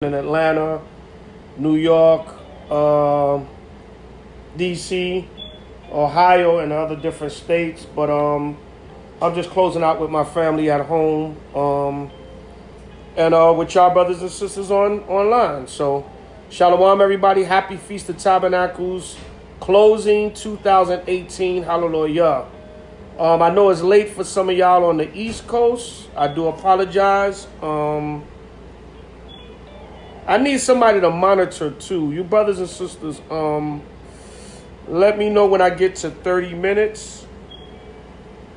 in Atlanta, New York, DC, Ohio, and other different states. But I'm just closing out with my family at home, and with y'all brothers and sisters online. So, Shalom, everybody. Happy Feast of Tabernacles, closing 2018. Hallelujah. I know it's late for some of y'all on the East Coast. I do apologize. I need somebody to monitor too. You brothers and sisters, let me know when I get to 30 minutes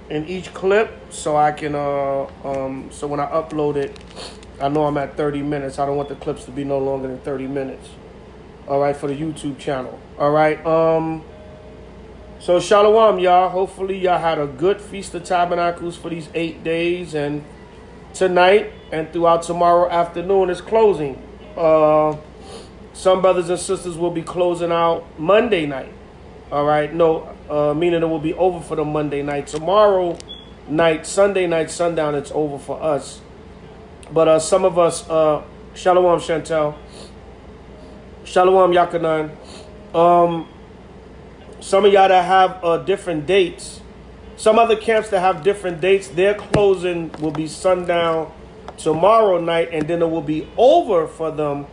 in each clip so I can, so when I upload it, I know I'm at 30 minutes. I don't want the clips to be no longer than 30 minutes. All right, for the YouTube channel. All right. So Shalom, y'all. Hopefully y'all had a good Feast of Tabernacles for these 8 days, and tonight and throughout tomorrow afternoon is closing. Some brothers and sisters will be closing out Monday night. All right. No, meaning it will be over for the Monday night. Tomorrow night, Sunday night, sundown, it's over for us. But some of us, Shalom Chantel, Shalom Yakanan, some of y'all that have different dates, some other camps that have different dates, their closing will be sundown tomorrow night, and then it will be over for them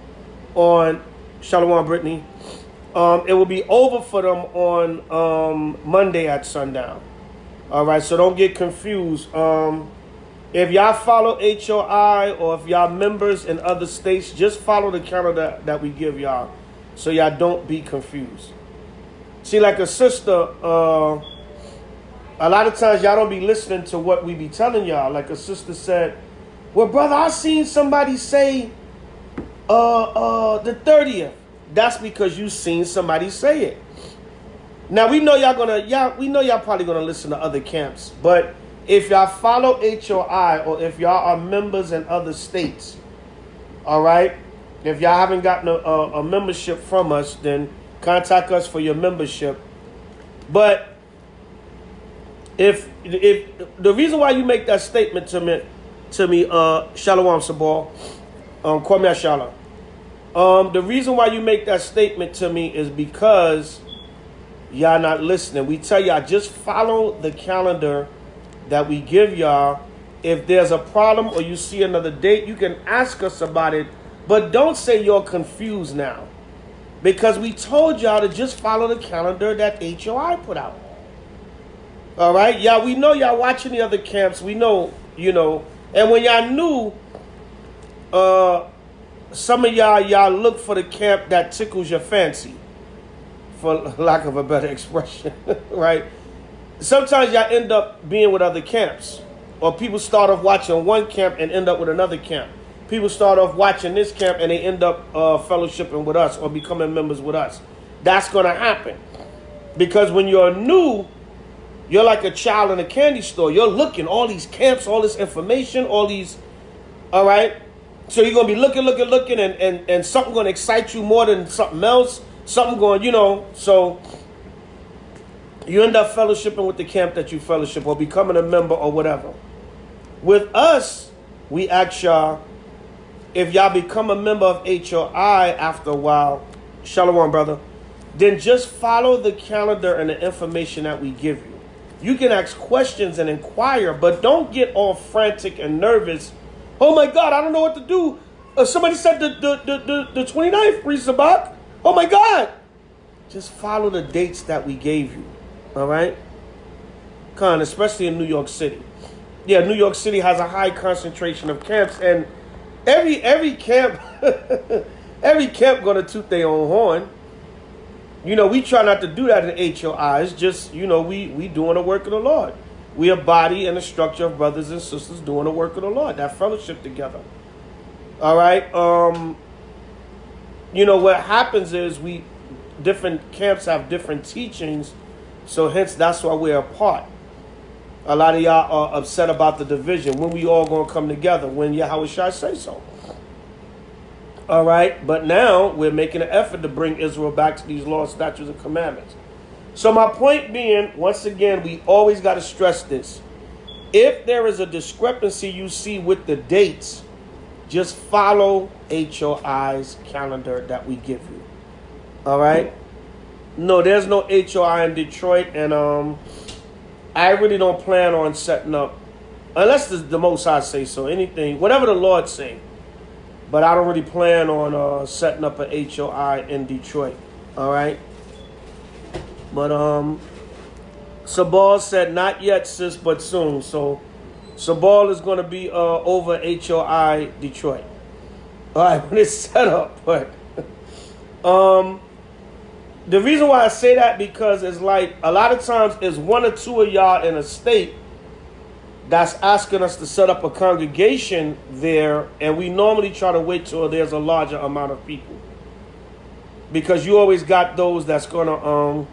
on Shalom Brittany. It will be over for them on Monday at sundown. All right, so don't get confused. If y'all follow HOI or if y'all members in other states, just follow the calendar that we give y'all so y'all don't be confused. See, like a sister, a lot of times y'all don't be listening to what we be telling y'all. Like a sister said, well, brother, I seen somebody say the 30th. That's because you seen somebody say it. Now we know we know y'all probably gonna listen to other camps, but if y'all follow HOI or if y'all are members in other states, all right, if y'all haven't gotten a membership from us, then contact us for your membership. But if the reason why you make that statement to me, Shalom Sabal, Kwame Ashala. The reason why you make that statement to me is because y'all not listening. We tell y'all just follow the calendar that we give y'all. If there's a problem or you see another date, you can ask us about it, but don't say you're confused now, because we told y'all to just follow the calendar that HOI put out. All right, y'all. We know y'all watching the other camps. We know, and when y'all knew, some of y'all look for the camp that tickles your fancy, for lack of a better expression, right? Sometimes y'all end up being with other camps, or people start off watching one camp and end up with another camp. People start off watching this camp and they end up fellowshipping with us or becoming members with us. That's going to happen, because when you're new, you're like a child in a candy store. You're looking all these camps, all this information, all these, all right? So you're going to be looking, and something going to excite you more than something else. Something going, so you end up fellowshipping with the camp that you fellowship or becoming a member or whatever. With us, we ask y'all, if y'all become a member of HOI after a while, Shalom, brother, then just follow the calendar and the information that we give you. You can ask questions and inquire, but don't get all frantic and nervous. Oh my God, I don't know what to do. Somebody said the 29th, Rizabak. Oh my God. Just follow the dates that we gave you. All right? Especially in New York City. Yeah, New York City has a high concentration of camps, and every camp every camp gonna toot their own horn. We try not to do that in HOI. It's just, we doing the work of the Lord. We a body and a structure of brothers and sisters doing the work of the Lord, that fellowship together. All right. What happens is different camps have different teachings, so hence that's why we're apart. A lot of y'all are upset about the division. When we all gonna come together? When Yahweh Shai say so. All right, but now we're making an effort to bring Israel back to these laws, statutes, and commandments. So my point being, once again, we always got to stress this. If there is a discrepancy you see with the dates, Just follow HOI's calendar that we give you. All right? No, there's no HOI in Detroit, and I really don't plan on setting up, unless the Most High say so, anything, whatever the Lord say. But I don't really plan on setting up an HOI in Detroit. All right? But Sabal said, not yet, sis, but soon. So Sabal is going to be over HOI Detroit. All right, when it's set up. But the reason why I say that, because it's like a lot of times it's one or two of y'all in a state that's asking us to set up a congregation there, and we normally try to wait till there's a larger amount of people, because you always got those that's gonna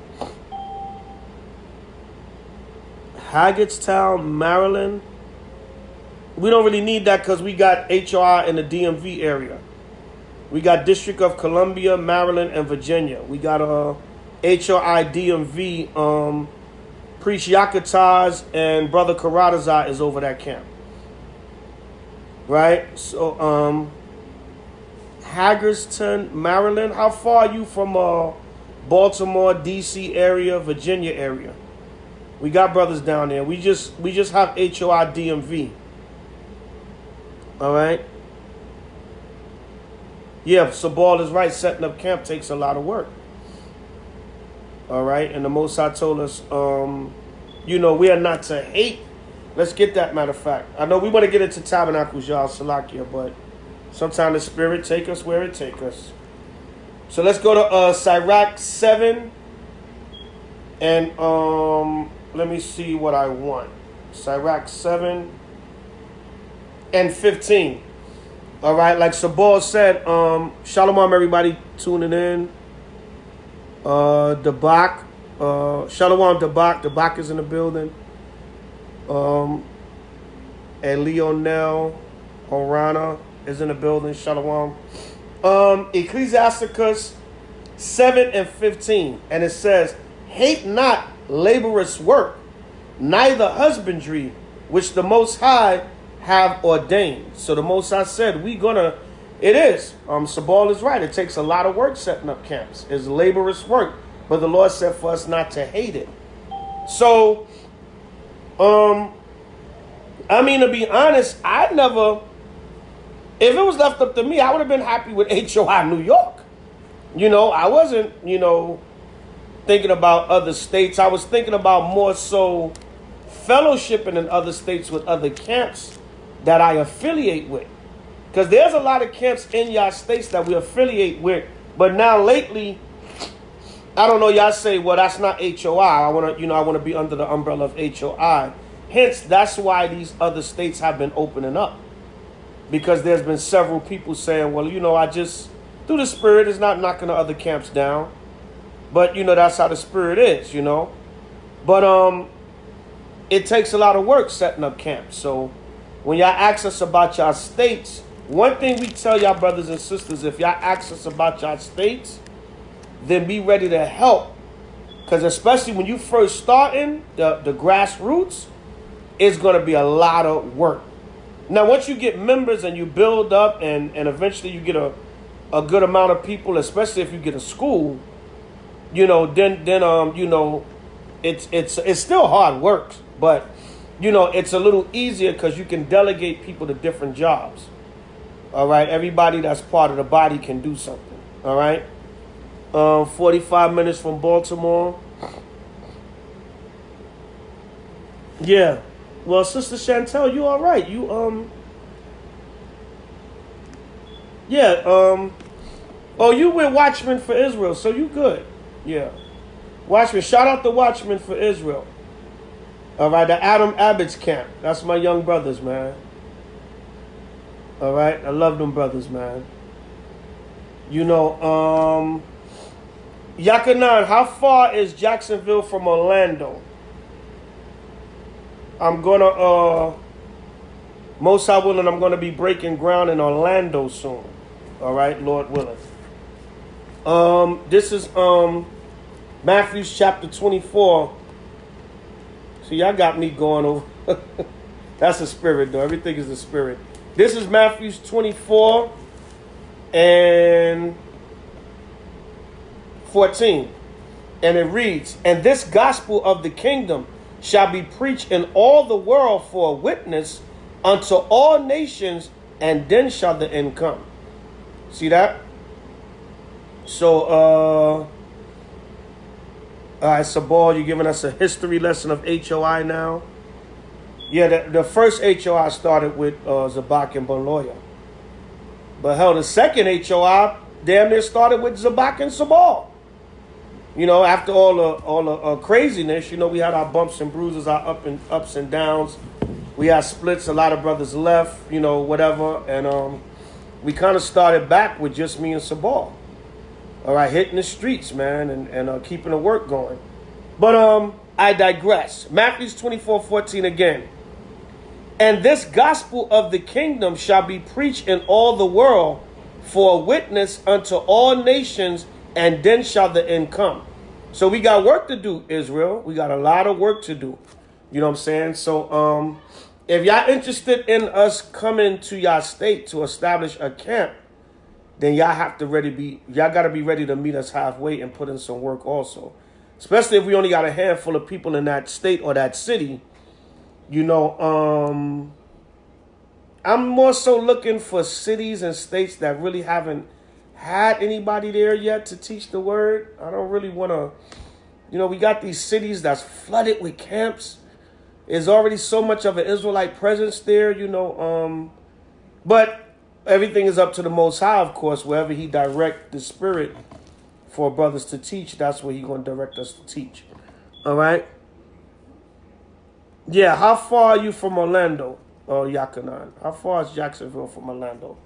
Haggettstown, Maryland. We don't really need that because we got HOI in the DMV area. We got District of Columbia, Maryland, and Virginia. We got HOI DMV. Priest Yakataz and Brother Karatazar is over that camp. Right? So, Hagerstown, Maryland. How far are you from Baltimore, DC area, Virginia area? We got brothers down there. We just have HOI DMV. All right? Yeah, Sabal is right. Setting up camp takes a lot of work. All right? And the Most High told us, we are not to hate. Let's get that, matter of fact. I know we want to get into Tabernacles, y'all, Salakia, but sometimes the Spirit take us where it take us. So let's go to Sirach 7. And let me see what I want. Sirach 7 and 15. All right, like Sabal said, Shalom, everybody tuning in. Debak, Shalom, Debak. Debak is in the building. And Leonel Orana is in the building. Shalom. Ecclesiasticus 7 and 15. And it says, hate not laborious work, neither husbandry, which the Most High have ordained. So the Most High said, it is. Sabal is right. It takes a lot of work setting up camps. It's laborious work. But the Lord said for us not to hate it. So, to be honest, if it was left up to me, I would have been happy with HOI New York. I wasn't, thinking about other states. I was thinking about more so fellowshipping in other states with other camps that I affiliate with. Because there's a lot of camps in y'all states that we affiliate with. But now lately, I don't know, y'all say, well, that's not HOI. I want to be under the umbrella of HOI. Hence, that's why these other states have been opening up. Because there's been several people saying, well, I just, through the Spirit, is not knocking the other camps down. But, that's how the Spirit is, But it takes a lot of work setting up camps. So when y'all ask us about y'all states, one thing we tell y'all brothers and sisters, if y'all ask us about y'all states, then be ready to help. Because especially when you first starting, the grassroots, it's going to be a lot of work. Now, once you get members and you build up and eventually you get a good amount of people, especially if you get a school, it's still hard work, but it's a little easier because you can delegate people to different jobs. All right, everybody that's part of the body can do something. All right, 45 minutes from Baltimore. Yeah, well, Sister Chantel, you all right? Oh, you with Watchmen for Israel, so you good. Yeah. Watchmen, shout out the Watchmen for Israel. All right, the Adam Abbott's camp. That's my young brothers, man. All right, I love them brothers, man. Yakanan, how far is Jacksonville from Orlando? I'm gonna, most high willing, I'm gonna be breaking ground in Orlando soon. All right, Lord willing. This is Matthew chapter 24. See, y'all got me going over. That's the Spirit, though. Everything is the Spirit. This is Matthew 24 and 14. And it reads, "And this gospel of the kingdom shall be preached in all the world for a witness unto all nations, and then shall the end come." See that? So, all right, Sabal, you're giving us a history lesson of HOI now. Yeah, the first HOI started with Zabak and Beloya. But hell, the second HOI damn near started with Zabak and Sabal. You know, after all the craziness, you know, we had our bumps and bruises, our ups and downs. We had splits. A lot of brothers left, you know, whatever. And we kind of started back with just me and Sabal. All right, hitting the streets, man, and keeping the work going. But I digress. Matthew 24:14 again. "And this gospel of the kingdom shall be preached in all the world for a witness unto all nations, and then shall the end come." So we got work to do, Israel. We got a lot of work to do. You know what I'm saying? So if y'all interested in us coming to y'all state to establish a camp, then y'all got to be ready to meet us halfway and put in some work also. Especially if we only got a handful of people in that state or that city. You know, I'm more so looking for cities and states that really haven't had anybody there yet to teach the word. I don't really want to, you know, we got these cities that's flooded with camps. There's already so much of an Israelite presence there, you know, but everything is up to the Most High, of course. Wherever he direct the spirit for brothers to teach, that's where he's going to direct us to teach. All right? Yeah, how far are you from Orlando, Yakanan? How far is Jacksonville from Orlando?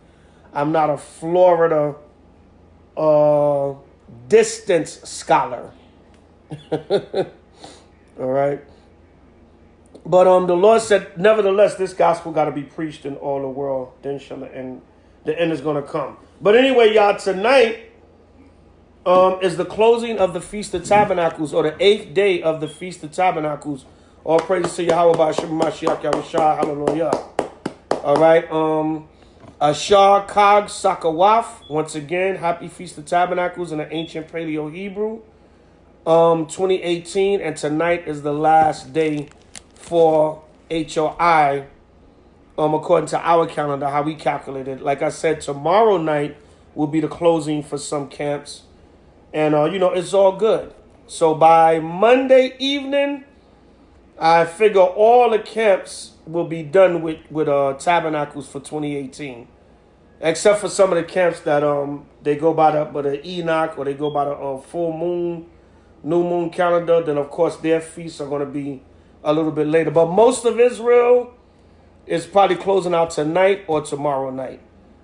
I'm not a Florida distance scholar. All right? But the Lord said, nevertheless, this gospel got to be preached in all the world. Then shall the end is going to come. But anyway, y'all, tonight is the closing of the Feast of Tabernacles, or the 8th day of the Feast of Tabernacles. All praises to Yahweh B'Shem Mashiach Yahushua. Hallelujah. All right. Ashar Kag Sakawaf. Once again, happy Feast of Tabernacles in the ancient Paleo Hebrew. 2018, and tonight is the last day for HOI. According to our calendar, how we calculated. Like I said, tomorrow night will be the closing for some camps. And, you know, it's all good. So by Monday evening, I figure all the camps will be done with Tabernacles for 2018. Except for some of the camps that they go by the Enoch, or they go by the full moon, new moon calendar. Then, of course, their feasts are going to be a little bit later. But most of Israel is probably closing out tonight or tomorrow night.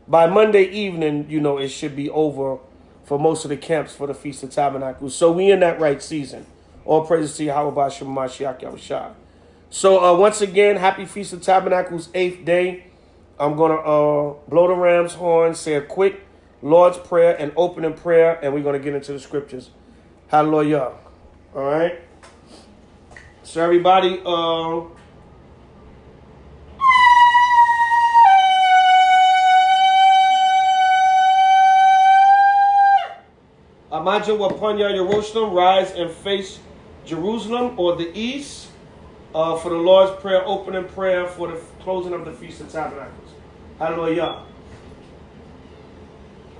By Monday evening, you know, it should be over for most of the camps for the Feast of Tabernacles. So we in that right season. All praises to Yahweh B'Shem Mashiach Yahushua. So once again, happy Feast of Tabernacles, 8th day. I'm going to blow the ram's horn, say a quick Lord's Prayer and opening prayer, and we're going to get into the scriptures. Hallelujah. All right. So everybody, Amaja Wapanya Yerusalem, rise and face Jerusalem, or the east, for the Lord's Prayer, opening prayer for the closing of the Feast of Tabernacles. Hallelujah.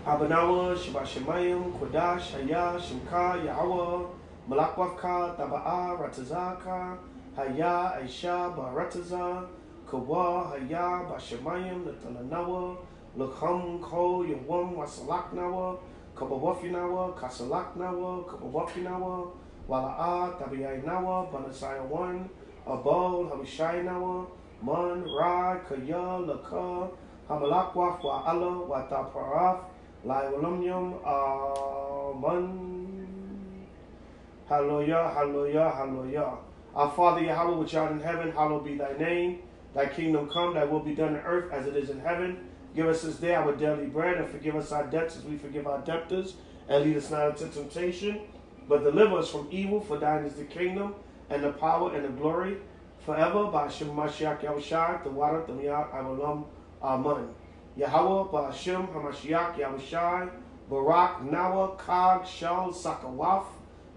Abanawa, Shabbat Shemayim, Kodash, Haya, Shimka, Yahweh, Malakwafka, Taba'a, Ratazaka, Haya, Aisha, Barataza, Kawa, Haya, Bashemayim, Natananawa, Lukham, Ko, Yawam, Wasalaknawa, Kabawafinawa, Kasalaknawa, Kabawafinawa, Wala'a, Tabiyainawa, Banasaya 1, Abol, Habishainawa, Man, Ra, Kaya, Laka, Hamalakwaf, Wa'ala, Wataparaf, Laiwalamyam, Amen. Hallelujah, hallelujah, hallelujah. Our Father Yahweh, which art in heaven, hallowed be thy name. Thy kingdom come, thy will be done on earth as it is in heaven. Give us this day our daily bread, and forgive us our debts as we forgive our debtors. And lead us not into temptation, but deliver us from evil. For thine is the kingdom, and the power, and the glory, forever. By Hashem Mashiach Yahushua, the water, the miyat, Avalam, Amen. Yahweh, Ba'ashem, Hamashiach, Yahushai, Barak, Nawa, Kag, Shal, Sakawaf.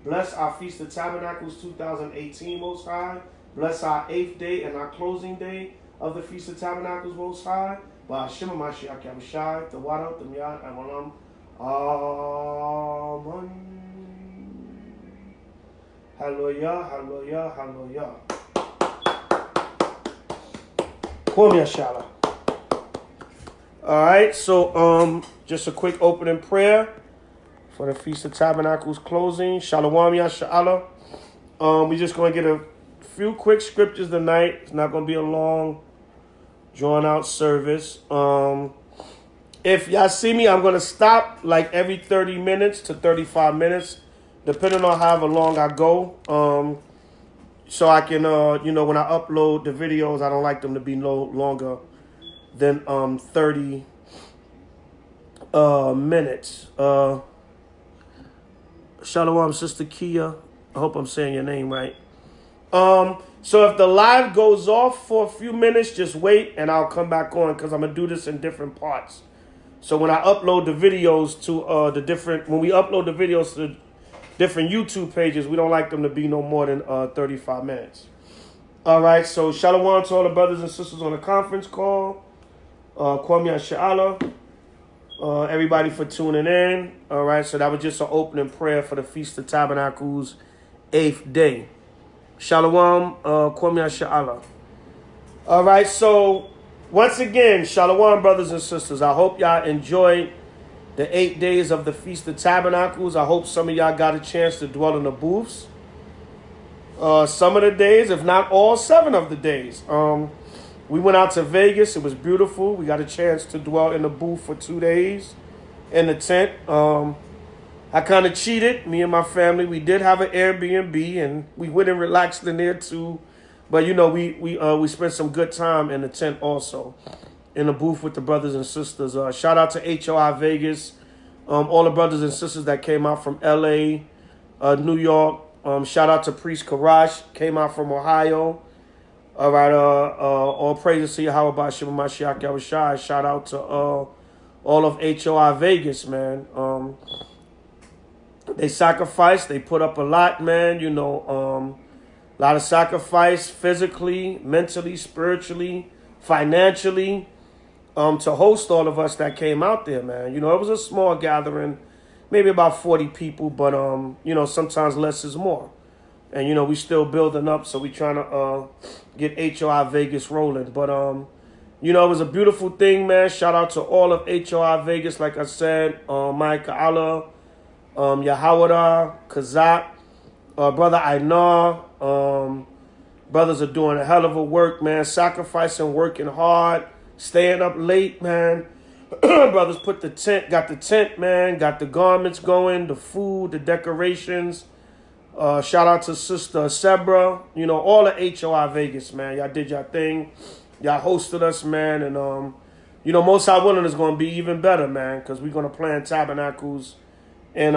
Bless our Feast of Tabernacles 2018, Most High. Bless our 8th day and our closing day of the Feast of Tabernacles, Most High. Ba'ashem, Hamashiach, Yahushai, Tawada, Tamyat, Amalam. Amen. Hallelujah, hallelujah, hallelujah. Kwame Shala. All right, so just a quick opening prayer for the Feast of Tabernacles closing. Shalom Yasha'Allah. We're just going to get a few quick scriptures tonight. It's not going to be a long, drawn-out service. If y'all see me, I'm going to stop like every 30 minutes to 35 minutes, depending on however long I go. So I can, when I upload the videos, I don't like them to be no longer than 30 minutes. Shalom, Sister Kia. I hope I'm saying your name right. So if the live goes off for a few minutes, just wait and I'll come back on because I'm going to do this in different parts. So when I upload the videos to when we upload the videos to different YouTube pages, we don't like them to be no more than 35 minutes. All right, so shalom to all the brothers and sisters on the conference call. Kwame Sha'Allah. Everybody for tuning in. All right, so that was just an opening prayer for the Feast of Tabernacles 8th day. Shalom, Kwame Sha'Allah. All right, so once again, shalom, brothers and sisters. I hope y'all enjoyed the 8 days of the Feast of Tabernacles. I hope some of y'all got a chance to dwell in the booths. Some of the days, if not all 7 of the days. We went out to Vegas. It was beautiful. We got a chance to dwell in the booth for 2 days in the tent. I kind of cheated, me and my family. We did have an Airbnb, and we went and relaxed in there too. But, we spent some good time in the tent also, in the booth with the brothers and sisters. Shout out to HOI Vegas, all the brothers and sisters that came out from LA, New York. Shout out to Priest Karash, came out from Ohio. All right, all praises to Yahweh Ba'ashem Mashiach Yahushai. Shout out to all of HOI Vegas, man. They sacrificed, they put up a lot, man, a lot of sacrifice physically, mentally, spiritually, financially, to host all of us that came out there, man. It was a small gathering, maybe about 40 people, but, sometimes less is more. And, we still building up, so we trying to get HOI Vegas rolling. But, it was a beautiful thing, man. Shout out to all of HOI Vegas, like I said, Mike Allah, Yahawada, Kazak, Brother Ainar. Brothers are doing a hell of a work, man. Sacrificing, working hard, staying up late, man. Brothers got the tent, man. Got the garments going, the food, the decorations. Shout out to Sister Sebra. All the HOI Vegas, man. Y'all did your thing. Y'all hosted us, man. And, Most High Willing is going to be even better, man, because we're going to plan Tabernacles and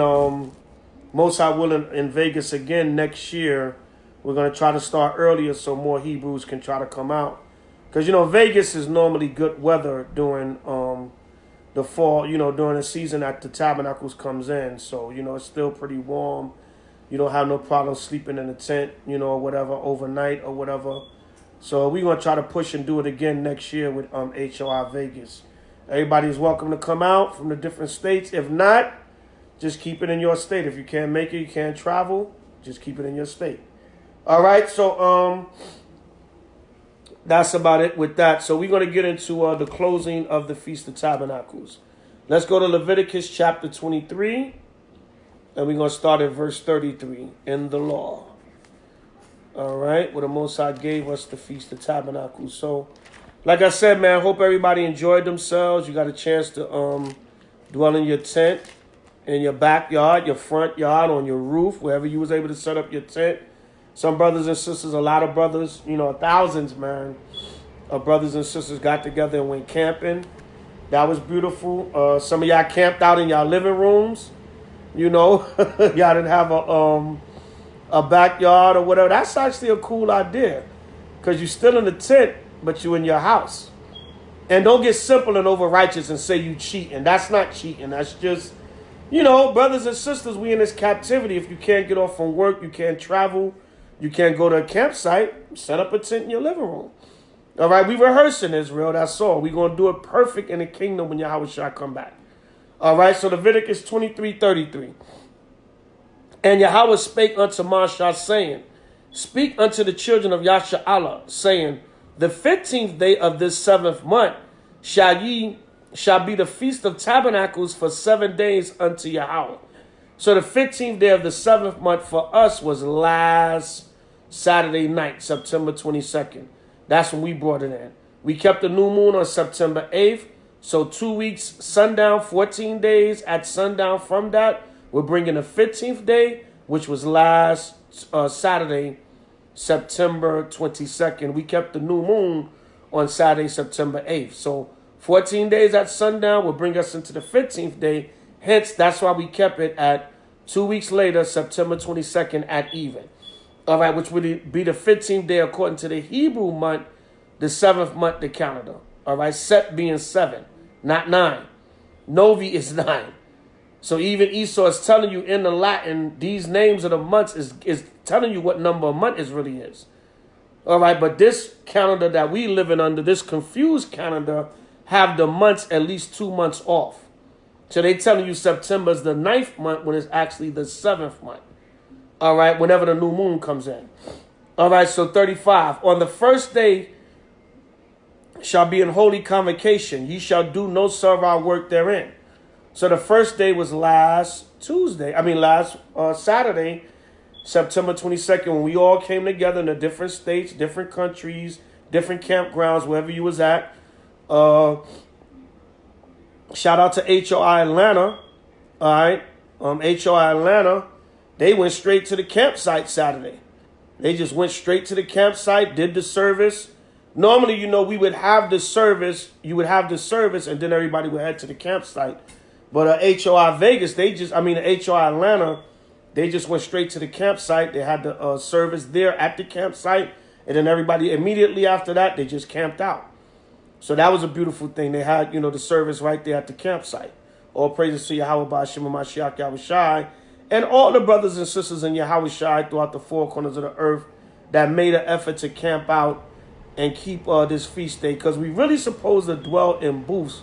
Most High Willing in Vegas again next year. We're going to try to start earlier so more Hebrews can try to come out. Because, Vegas is normally good weather during the fall, during the season that the Tabernacles comes in. So, it's still pretty warm. You don't have no problem sleeping in the tent, or whatever, overnight or whatever. So we're going to try to push and do it again next year with HOI Vegas. Everybody's welcome to come out from the different states. If not, just keep it in your state. If you can't make it, you can't travel, just keep it in your state. All right, so that's about it with that. So we're going to get into the closing of the Feast of Tabernacles. Let's go to Leviticus chapter 23, and we're going to start at verse 33 in the law. All right, where the Most High gave us the Feast of Tabernacles. So, like I said, man, I hope everybody enjoyed themselves. You got a chance to dwell in your tent, in your backyard, your front yard, on your roof, wherever you was able to set up your tent. Some brothers and sisters, a lot of brothers, thousands, man, of brothers and sisters got together and went camping. That was beautiful. Some of y'all camped out in y'all living rooms. Y'all didn't have a backyard or whatever. That's actually a cool idea, because you're still in the tent, but you're in your house. And don't get simple and over righteous and say you cheating. That's not cheating. That's just, you know, brothers and sisters, we in this captivity. If you can't get off from work, you can't travel, you can't go to a campsite, set up a tent in your living room. All right, we rehearsing Israel, that's all. We're going to do it perfect in the kingdom when Yahweh shall come back. All right, so Leviticus 23:33. And Yahweh spake unto Moshe, saying, speak unto the children of Yasha'Allah, saying, the 15th day of this 7th month shall be the feast of tabernacles for 7 days unto Yahweh. So the 15th day of the 7th month for us was last Saturday night, September 22nd. That's when we brought it in. We kept the new moon on September 8th. So 2 weeks, sundown, 14 days at sundown from that. We're bringing the 15th day, which was last Saturday, September 22nd. We kept the new moon on Saturday, September 8th. So 14 days at sundown will bring us into the 15th day. Hence, that's why we kept it at 2 weeks later, September 22nd at even. All right, which would be the 15th day according to the Hebrew month, the 7th month, the calendar. All right, Set being 7, not 9. Novi is 9. So even Esau is telling you in the Latin, these names of the months is telling you what number of month it really is. All right, but this calendar that we living under, this confused calendar, have the months at least 2 months off. So they telling you September is the 9th month when it's actually the 7th month. All right, whenever the new moon comes in. All right, so 35. On the first day shall be in holy convocation. Ye shall do no servile work therein. So the first day was last Saturday, September 22nd, when we all came together in the different states, different countries, different campgrounds, wherever you was at. Shout out to HOI Atlanta. All right. HOI Atlanta, they went straight to the campsite Saturday. They just went straight to the campsite, did the service. Normally, you know, we would have the service. You would have the service, and then everybody would head to the campsite. But HOI Vegas, HOI Atlanta, they just went straight to the campsite. They had the service there at the campsite. And then everybody immediately after that, they just camped out. So that was a beautiful thing. They had, you know, the service right there at the campsite. All praises to Yahweh Ba'Shem Mashiach Yahweh Shai. And all the brothers and sisters in Yahweh Shai throughout the four corners of the earth that made an effort to camp out and keep this feast day. Because we really supposed to dwell in booths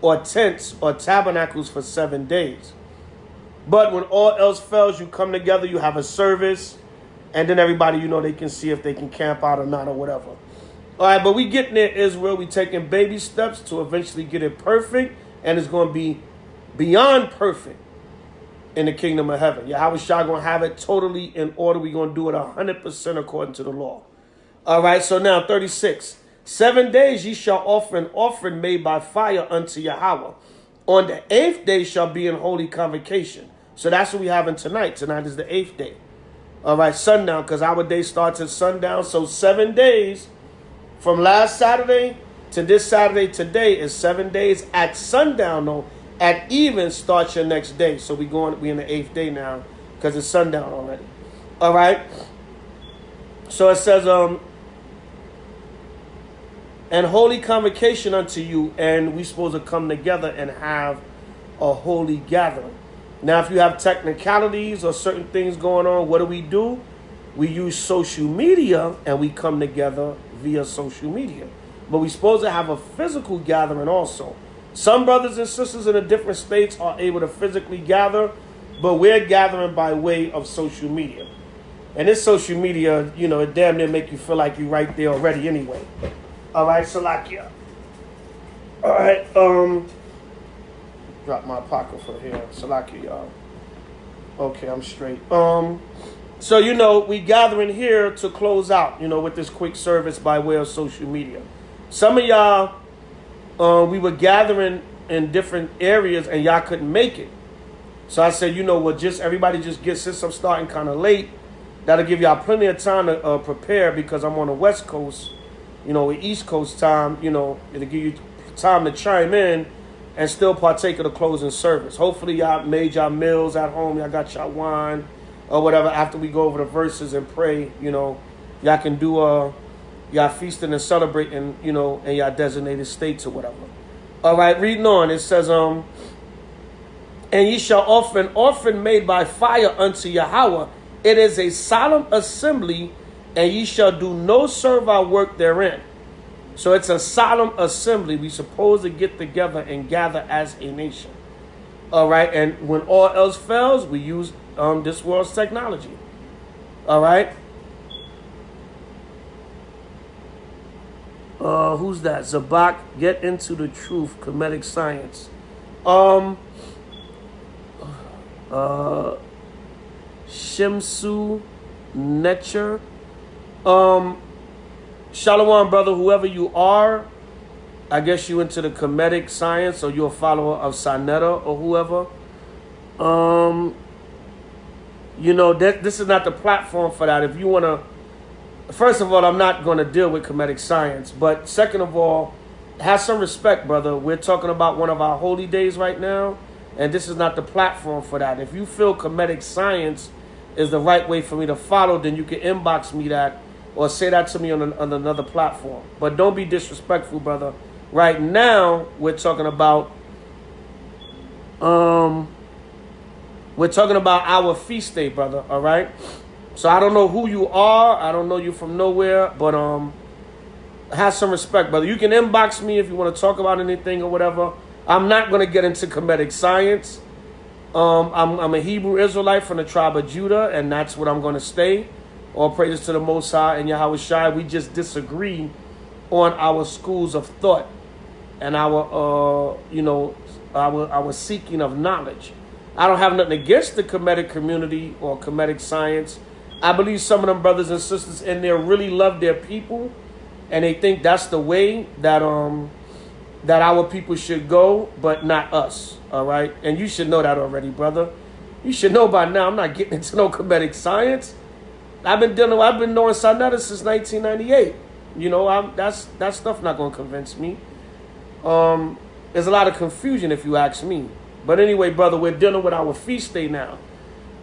or tents or tabernacles for 7 days. But when all else fails, you come together, you have a service, and then everybody, you know, they can see if they can camp out or not or whatever. All right, but we getting there, Israel. We taking baby steps to eventually get it perfect, and it's going to be beyond perfect in the kingdom of heaven. Yahweh Shah going to have it totally in order. We're going to do it 100% according to the law. All right, so now 36. 7 days ye shall offer an offering made by fire unto Yahweh. On the 8th day shall be in holy convocation. So that's what we having tonight. Tonight is the 8th day. All right, sundown, because our day starts at sundown. So 7 days from last Saturday to this Saturday today is 7 days at sundown, though. At even starts your next day. So we in the 8th day now because it's sundown already. All right. So it says, and holy convocation unto you, and we supposed to come together and have a holy gathering. Now, if you have technicalities or certain things going on, what do? We use social media, and we come together via social media. But we're supposed to have a physical gathering also. Some brothers and sisters in the different states are able to physically gather, but we're gathering by way of social media. And this social media, you know, it damn near make you feel like you're right there already anyway. All right, Salakia. All right, drop my pocket for here. Salakia, y'all. Okay, I'm straight. So, you know, we gathering here to close out, you know, with this quick service by way of social media. Some of y'all, we were gathering in different areas and y'all couldn't make it. So I said, you know what, everybody just get, since I'm starting kind of late, that'll give y'all plenty of time to prepare because I'm on the West Coast. You know, with East Coast time, you know, it'll give you time to chime in and still partake of the closing service. Hopefully, y'all made y'all meals at home. Y'all got y'all wine or whatever. After we go over the verses and pray, you know, y'all can do y'all feasting and celebrating, in y'all designated states or whatever. All right, reading on, it says, and ye shall offer an offering made by fire unto Yahweh. It is a solemn assembly, and ye shall do no servile work therein. So it's a solemn assembly. We supposed to get together and gather as a nation. All right, and when all else fails, we use this world's technology. All right. Who's that? Zabak, get into the truth. Comedic science. Shimsu Netcher. Shalom, brother, whoever you are. I guess you into the comedic science, or you're a follower of Sanetta or whoever. This is not the platform for that. If you want to, first of all, I'm not going to deal with comedic science. But second of all, have some respect, brother. We're talking about one of our holy days right now, and this is not the platform for that. If you feel comedic science is the right way for me to follow, then you can inbox me that or say that to me on another platform. But don't be disrespectful, brother. Right now, we're talking about our feast day, brother. All right. So I don't know who you are. I don't know you from nowhere, but have some respect, brother. You can inbox me if you want to talk about anything or whatever. I'm not going to get into comedic science. I'm a Hebrew Israelite from the tribe of Judah, and that's what I'm going to stay. All praises to the Most High and Yahweh Shai. We just disagree on our schools of thought and our seeking of knowledge. I don't have nothing against the comedic community or comedic science. I believe some of them brothers and sisters in there really love their people, and they think that's the way that our people should go, but not us. All right, and you should know that already, brother. You should know by now. I'm not getting into no comedic science. I've been knowing Sanetta since 1998. That stuff not gonna convince me. There's a lot of confusion if you ask me. But anyway, brother, we're dealing with our feast day now.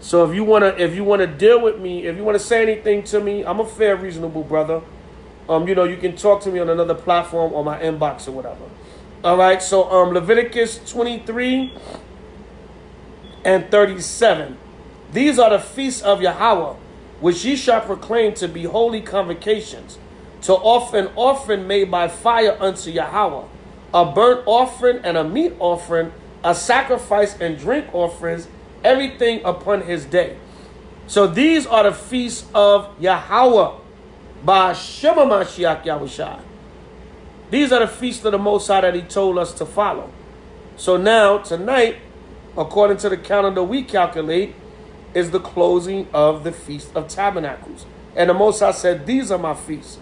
So if you wanna deal with me, if you wanna say anything to me, I'm a fair, reasonable brother. You can talk to me on another platform or my inbox or whatever. All right. So Leviticus 23 and 37. These are the feasts of Yahweh, which ye shall proclaim to be holy convocations, to offer an offering made by fire unto Yahweh, a burnt offering and a meat offering, a sacrifice and drink offerings, everything upon his day. So these are the feasts of Yahweh, by Shema Mashiach Yahushua. These are the feasts of the Most High that he told us to follow. So now, tonight, according to the calendar we calculate, is the closing of the Feast of Tabernacles. And the Most High said, these are my feasts.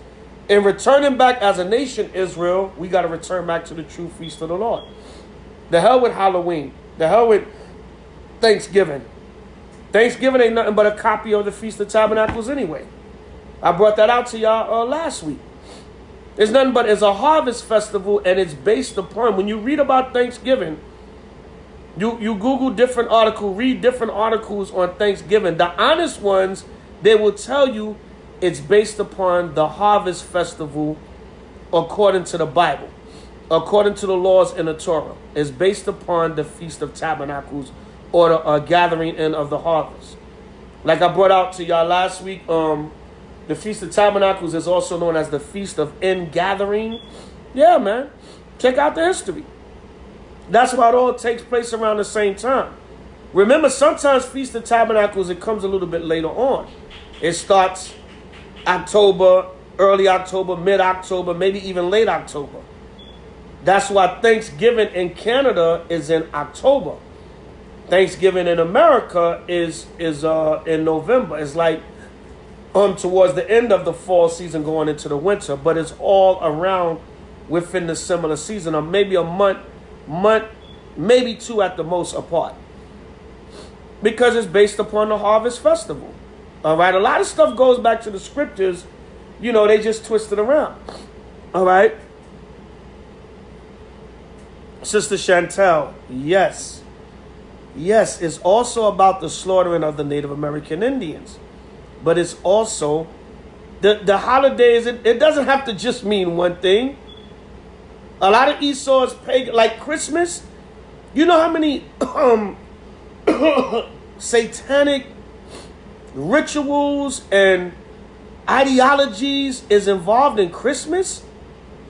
In returning back as a nation, Israel, we got to return back to the true feast of the Lord. The hell with Halloween. The hell with Thanksgiving. Thanksgiving ain't nothing but a copy of the Feast of Tabernacles anyway. I brought that out to y'all last week. It's nothing but it's a harvest festival, and it's based upon, when you read about Thanksgiving, you Google different articles, read different articles on Thanksgiving. The honest ones, they will tell you it's based upon the harvest festival according to the Bible, according to the laws in the Torah. It's based upon the Feast of Tabernacles, or the gathering in of the harvest. Like I brought out to y'all last week, the Feast of Tabernacles is also known as the Feast of Ingathering. Yeah, man. Check out the history. That's why it all takes place around the same time. Remember, sometimes Feast of Tabernacles, it comes a little bit later on. It starts October, early October, mid-October, maybe even late October. That's why Thanksgiving in Canada is in October. Thanksgiving in America is in November. It's like towards the end of the fall season going into the winter, but it's all around within the similar season, or maybe a month, maybe two at the most apart, because it's based upon the harvest festival. All right, a lot of stuff goes back to the scriptures, they just twist it around. All right, Sister Chantel, yes, it's also about the slaughtering of the Native American Indians. But it's also The holidays, it doesn't have to just mean one thing. A lot of Esau's pagan, like Christmas. You know how many satanic rituals and ideologies is involved in Christmas?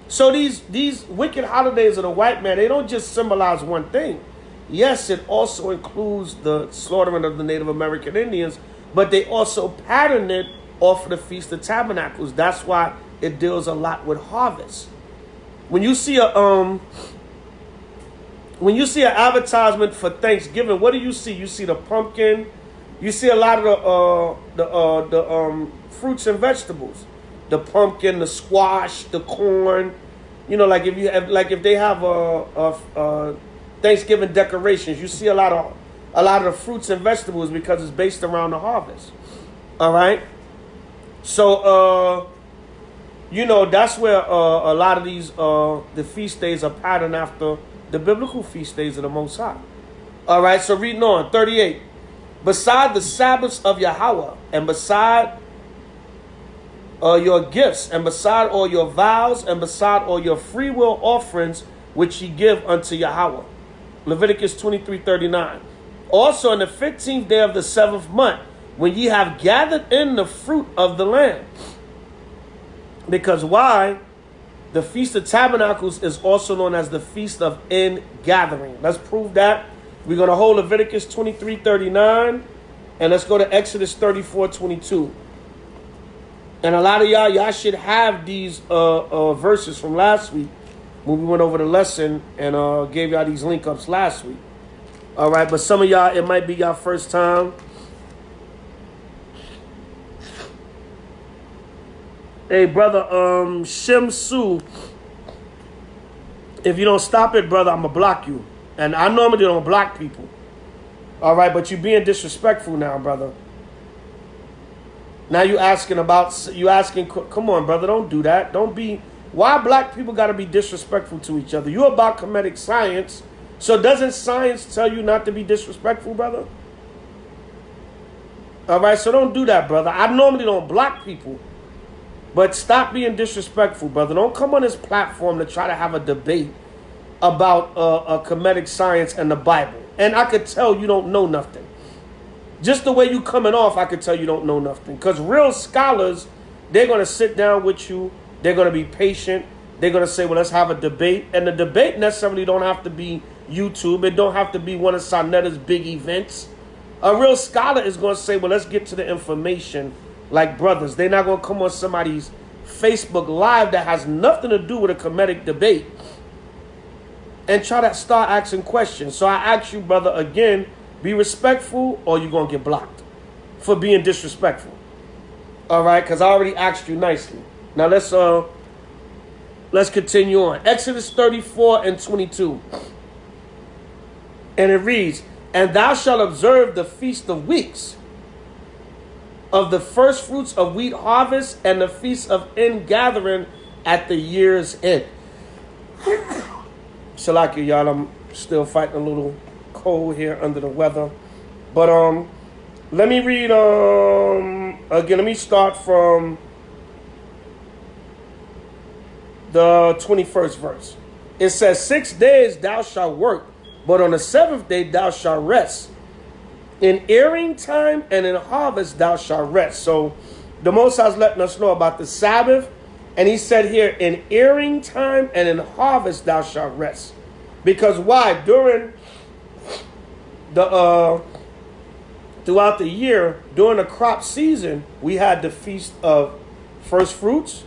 So these wicked holidays of the white man, they don't just symbolize one thing. Yes, it also includes the slaughtering of the Native American Indians, but they also pattern it off of the Feast of Tabernacles. That's why it deals a lot with harvest. When you see an advertisement for Thanksgiving, what do you see? You see the pumpkin. You see a lot of the fruits and vegetables, the pumpkin, the squash, the corn. You know, like if they have a Thanksgiving decorations, you see a lot of the fruits and vegetables because it's based around the harvest. All right. So that's where a lot of these the feast days are patterned after the biblical feast days of the Most High. All right. So reading on 38. Beside the Sabbaths of Yahweh, and beside your gifts, and beside all your vows, and beside all your free will offerings which ye give unto Yahweh. Leviticus 23:39. Also in the 15th day of the 7th month, when ye have gathered in the fruit of the land. Because why? The Feast of Tabernacles is also known as the Feast of Ingathering. Let's prove that. We're going to hold Leviticus 23:39, and let's go to Exodus 34:22. And a lot of y'all should have these verses from last week when we went over the lesson and gave y'all these link ups last week. All right, but some of y'all, it might be y'all first time. Hey, brother, Shimsu, if you don't stop it, brother, I'm going to block you. And I normally don't block people. All right, but you being disrespectful now, brother. Now you asking, come on, brother, don't do that. Don't be, why black people got to be disrespectful to each other? You're about comedic science, so doesn't science tell you not to be disrespectful, brother? All right, so don't do that, brother. I normally don't block people, but stop being disrespectful, brother. Don't come on this platform to try to have a debate about comedic science and the Bible. And I could tell you don't know nothing. Just the way you coming off, I could tell you don't know nothing. Because real scholars, they're going to sit down with you. They're going to be patient. They're going to say, well, let's have a debate. And the debate necessarily don't have to be YouTube. It don't have to be one of Sanetta's big events. A real scholar is going to say, well, let's get to the information like brothers. They're not going to come on somebody's Facebook Live that has nothing to do with a comedic debate and try to start asking questions. So I ask you, brother, again, be respectful or you're going to get blocked for being disrespectful. All right, because I already asked you nicely. Now let's continue on. Exodus 34:22. And it reads, and thou shalt observe the feast of weeks, of the first fruits of wheat harvest, and the feast of ingathering at the year's end. Salakia, y'all, I'm still fighting a little cold here under the weather. But let me read again, let me start from the 21st verse. It says, 6 days thou shalt work, but on the 7th day thou shalt rest. In earing time and in harvest thou shalt rest. So the Most High is letting us know about the Sabbath. And he said here, in earing time and in harvest thou shalt rest. Because why? During the throughout the year, during the crop season, we had the Feast of First Fruits,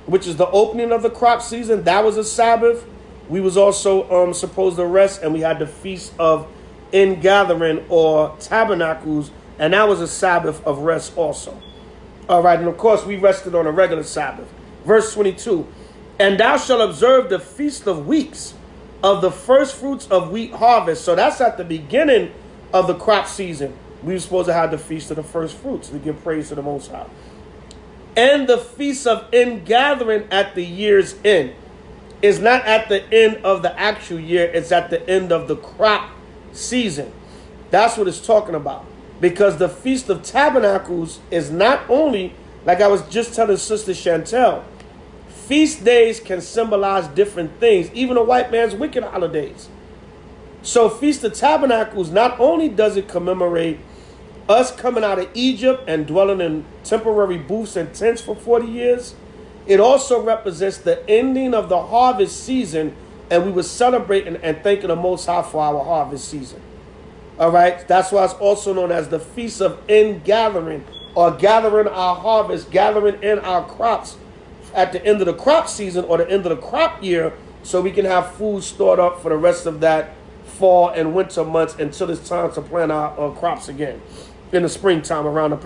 which is the opening of the crop season. That was a Sabbath. We was also supposed to rest, and we had the Feast of Ingathering or Tabernacles, and that was a Sabbath of rest also. All right, and of course we rested on a regular Sabbath. Verse 22, and thou shalt observe the Feast of Weeks, of the first fruits of wheat harvest. So that's at the beginning of the crop season. We were supposed to have the Feast of the First Fruits to give praise to the Most High. And the Feast of Ingathering at the year's end. It's not at the end of the actual year. It's at the end of the crop season. That's what it's talking about. Because the Feast of Tabernacles is not only, Like I was just telling Sister Chantel, feast days can symbolize different things, even a white man's wicked holidays. So Feast of Tabernacles, not only does it commemorate us coming out of Egypt and dwelling in temporary booths and tents for 40 years, it also represents the ending of the harvest season, and we were celebrating and thanking the Most High for our harvest season. All right? That's why it's also known as the Feast of Ingathering, or gathering our harvest, gathering in our crops at the end of the crop season or the end of the crop year, so we can have food stored up for the rest of that fall and winter months until it's time to plant our crops again in the springtime around the